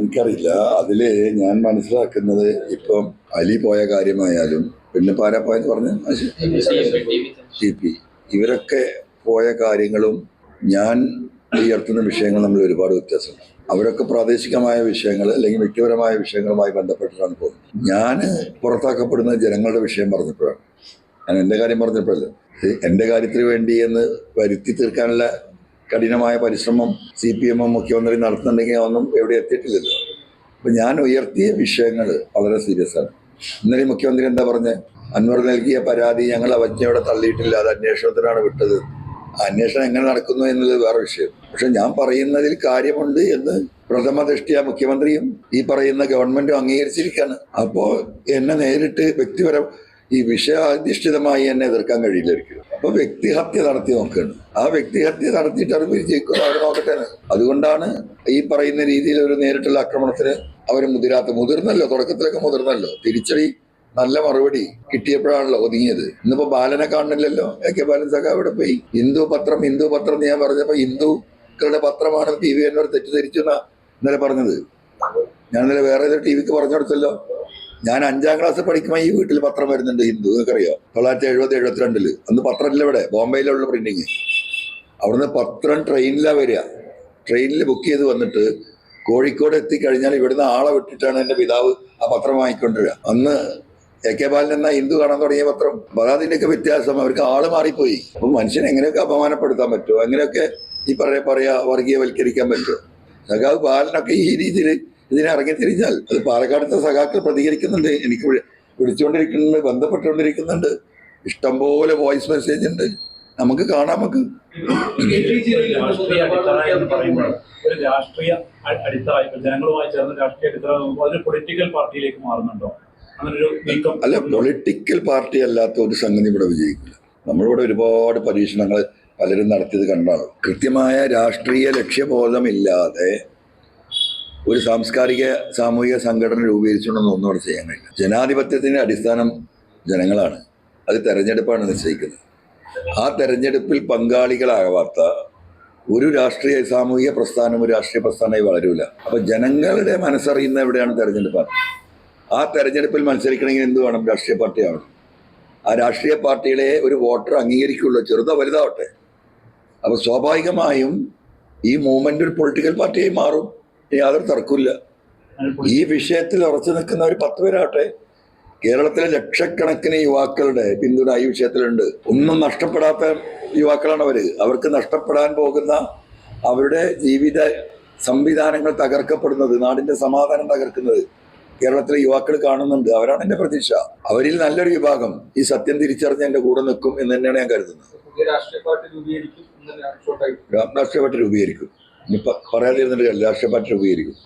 എനിക്കറിയില്ല. അതില് ഞാൻ മനസ്സിലാക്കുന്നത് ഇപ്പം അലി പോയ കാര്യമായാലും പിന്നെ പാരാപ്പായെന്ന് പറഞ്ഞ CP ഇവരൊക്കെ പോയ കാര്യങ്ങളും ഞാൻ ഉയർത്തുന്ന വിഷയങ്ങൾ തമ്മിൽ ഒരുപാട് വ്യത്യാസമുണ്ട്. അവരൊക്കെ പ്രാദേശികമായ വിഷയങ്ങൾ അല്ലെങ്കിൽ വ്യക്തിപരമായ വിഷയങ്ങളുമായി ബന്ധപ്പെട്ടിട്ടാണ് പോകുന്നത്. ഞാൻ പുറത്താക്കപ്പെടുന്ന ജനങ്ങളുടെ വിഷയം പറഞ്ഞപ്പോഴാണ്. ഞാൻ എൻ്റെ കാര്യം പറഞ്ഞപ്പോഴല്ലോ. എൻ്റെ കാര്യത്തിന് വേണ്ടി എന്ന് വരുത്തി തീർക്കാനുള്ള കഠിനമായ പരിശ്രമം CPM മുഖ്യമന്ത്രി നടത്തുന്നുണ്ടെങ്കിൽ ഒന്നും എവിടെ എത്തിയിട്ടില്ലല്ലോ. അപ്പൊ ഞാൻ ഉയർത്തിയ വിഷയങ്ങൾ വളരെ സീരിയസ് ആണ്. ഇന്നലെ മുഖ്യമന്ത്രി എന്താ പറഞ്ഞത്? അൻവർ നൽകിയ പരാതി ഞങ്ങൾ അവജ്ഞയോടെ തള്ളിയിട്ടില്ല, അത് അന്വേഷണത്തിനാണ് വിട്ടത്. അന്വേഷണം എങ്ങനെ നടക്കുന്നു എന്നുള്ളത് വേറെ വിഷയം. പക്ഷെ ഞാൻ പറയുന്നതിൽ കാര്യമുണ്ട് എന്ന് പ്രഥമ ദൃഷ്ടിയ മുഖ്യമന്ത്രിയും ഈ പറയുന്ന ഗവൺമെന്റും അംഗീകരിച്ചിരിക്കുകയാണ്. അപ്പോ എന്നെ നേരിട്ട് വ്യക്തിപരം ഈ വിഷയാധിഷ്ഠിതമായി എന്നെ എതിർക്കാൻ കഴിയില്ല ഒരിക്കലും. അപ്പൊ വ്യക്തിഹത്യ നടത്തി നോക്കുകയാണ്. ആ വ്യക്തിഹത്യ നടത്തിയിട്ട് അവർ വിജയിക്കുക, അവർ നോക്കട്ടെ. അതുകൊണ്ടാണ് ഈ പറയുന്ന രീതിയിൽ ഒരു നേരിട്ടുള്ള ആക്രമണത്തിന് അവർ മുതിർന്നല്ലോ. തുടക്കത്തിലൊക്കെ മുതിർന്നല്ലോ. തിരിച്ചടി നല്ല മറുപടി കിട്ടിയപ്പോഴാണല്ലോ ഒതുങ്ങിയത്. ഇന്നിപ്പോ ബാലനെ കാണുന്നില്ലല്ലോ. AK ബാലൻ സഖ അവിടെ പോയി. ഹിന്ദു പത്രം ഞാൻ പറഞ്ഞപ്പോ ഹിന്ദുക്കളുടെ പത്രമാണ് TV എന്നോട് തെറ്റിദ്ധരിച്ചു എന്നാ ഇന്നലെ പറഞ്ഞത്. ഞാൻ ഇന്നലെ വേറെ ഏതൊരു TVക്ക് പറഞ്ഞു കൊടുത്തല്ലോ. ഞാൻ 5ാം ക്ലാസ് പഠിക്കുമ്പോൾ ഈ വീട്ടിൽ പത്രം വരുന്നുണ്ട് ഹിന്ദു, നിങ്ങൾക്കറിയോ? 1970-72 അന്ന് പത്രമില്ല ഇവിടെ, ബോംബെയിലുള്ള പ്രിന്റിങ്. അവിടുന്ന് പത്രം ട്രെയിനിലാണ് വരിക. ട്രെയിനിൽ ബുക്ക് ചെയ്ത് വന്നിട്ട് കോഴിക്കോട് എത്തിക്കഴിഞ്ഞാൽ ഇവിടുന്ന് ആളെ വിട്ടിട്ടാണ് എൻ്റെ പിതാവ് ആ പത്രം വാങ്ങിക്കൊണ്ടിരിക്കുക. അന്ന് AK ബാലൻ എന്ന ഹിന്ദു കാണാൻ തുടങ്ങിയ പത്രം. അപ്പൊ അതിൻ്റെയൊക്കെ വ്യത്യാസം, അവർക്ക് ആള് മാറിപ്പോയി. അപ്പൊ മനുഷ്യനെ എങ്ങനെയൊക്കെ അപമാനപ്പെടുത്താൻ പറ്റുമോ, എങ്ങനെയൊക്കെ ഈ പറയാ വർഗീയവൽക്കരിക്കാൻ പറ്റുമോ? സഖാവ് ബാലനൊക്കെ ഈ രീതിയിൽ ഇതിനെ ഇറങ്ങിത്തിരിഞ്ഞാൽ അത് പാലക്കാടത്തെ സഖാക്കൾ പ്രതികരിക്കുന്നുണ്ട്. എനിക്ക് വിളിച്ചുകൊണ്ടിരിക്കുന്നുണ്ട്, ബന്ധപ്പെട്ടുകൊണ്ടിരിക്കുന്നുണ്ട്. ഇഷ്ടംപോലെ വോയിസ് മെസ്സേജ് ഉണ്ട്, നമുക്ക് കാണാം. നമുക്ക് ഒരു രാഷ്ട്രീയ അടിത്തറ ജനങ്ങളുമായി ചേർന്ന് രാഷ്ട്രീയ അടിത്തറ ഒരു പൊളിറ്റിക്കൽ പാർട്ടിയിലേക്ക് മാറുന്നുണ്ടോ? അല്ല, പൊളിറ്റിക്കൽ പാർട്ടി അല്ലാത്ത ഒരു സംഗതി ഇവിടെ വിജയിക്കില്ല. നമ്മളിവിടെ ഒരുപാട് പരീക്ഷണങ്ങൾ പലരും നടത്തിയത് കണ്ടാണ്. കൃത്യമായ രാഷ്ട്രീയ ലക്ഷ്യബോധമില്ലാതെ ഒരു സാമൂഹിക സംഘടന രൂപീകരിച്ചുകൊണ്ടൊന്നും ഒന്നും അവിടെ ചെയ്യാൻ കഴിയില്ല. ജനാധിപത്യത്തിന്റെ അടിസ്ഥാനം ജനങ്ങളാണ്. അത് തെരഞ്ഞെടുപ്പാണ് നിശ്ചയിക്കുന്നത്. ആ തെരഞ്ഞെടുപ്പിൽ പങ്കാളികളാവാത്ത ഒരു സാമൂഹിക പ്രസ്ഥാനം ഒരു രാഷ്ട്രീയ പ്രസ്ഥാനമായി വളരൂല. അപ്പൊ ജനങ്ങളുടെ മനസ്സറിയുന്ന എവിടെയാണ് തെരഞ്ഞെടുപ്പാണ്. ആ തെരഞ്ഞെടുപ്പിൽ മത്സരിക്കണമെങ്കിൽ എന്ത് വേണം? രാഷ്ട്രീയ പാർട്ടി ആവണം. ആ രാഷ്ട്രീയ പാർട്ടികളെ ഒരു വോട്ടർ അംഗീകരിക്കുള്ളൂ, ചെറുതോ വലുതാവട്ടെ. അപ്പൊ സ്വാഭാവികമായും ഈ മൂവ്മെന്റ് ഒരു പൊളിറ്റിക്കൽ പാർട്ടിയായി മാറും, യാതൊരു തർക്കമില്ല. ഈ വിഷയത്തിൽ ഉറച്ചു നിൽക്കുന്ന ഒരു 10 പേരാവട്ടെ. കേരളത്തിലെ ലക്ഷക്കണക്കിന് യുവാക്കളുടെ പിന്തുണ ഈ വിഷയത്തിലുണ്ട്. ഒന്നും നഷ്ടപ്പെടാത്ത യുവാക്കളാണ് അവര്. അവർക്ക് നഷ്ടപ്പെടാൻ പോകുന്ന അവരുടെ ജീവിത സംവിധാനങ്ങൾ തകർക്കപ്പെടുന്നത്, നാടിന്റെ സമാധാനം തകർക്കുന്നത് കേരളത്തിലെ യുവാക്കൾ കാണുന്നുണ്ട്. അവരാണ് എന്റെ പ്രതീക്ഷ. അവരിൽ നല്ലൊരു വിഭാഗം ഈ സത്യം തിരിച്ചറിഞ്ഞ് എന്റെ കൂടെ നിൽക്കും എന്ന് തന്നെയാണ് ഞാൻ കരുതുന്നത്. രാഷ്ട്രീയ പാർട്ടി രൂപീകരിക്കും. ഇനി പറയാതിരുന്നിട്ട് രാഷ്ട്രീയ പാർട്ടി രൂപീകരിക്കും.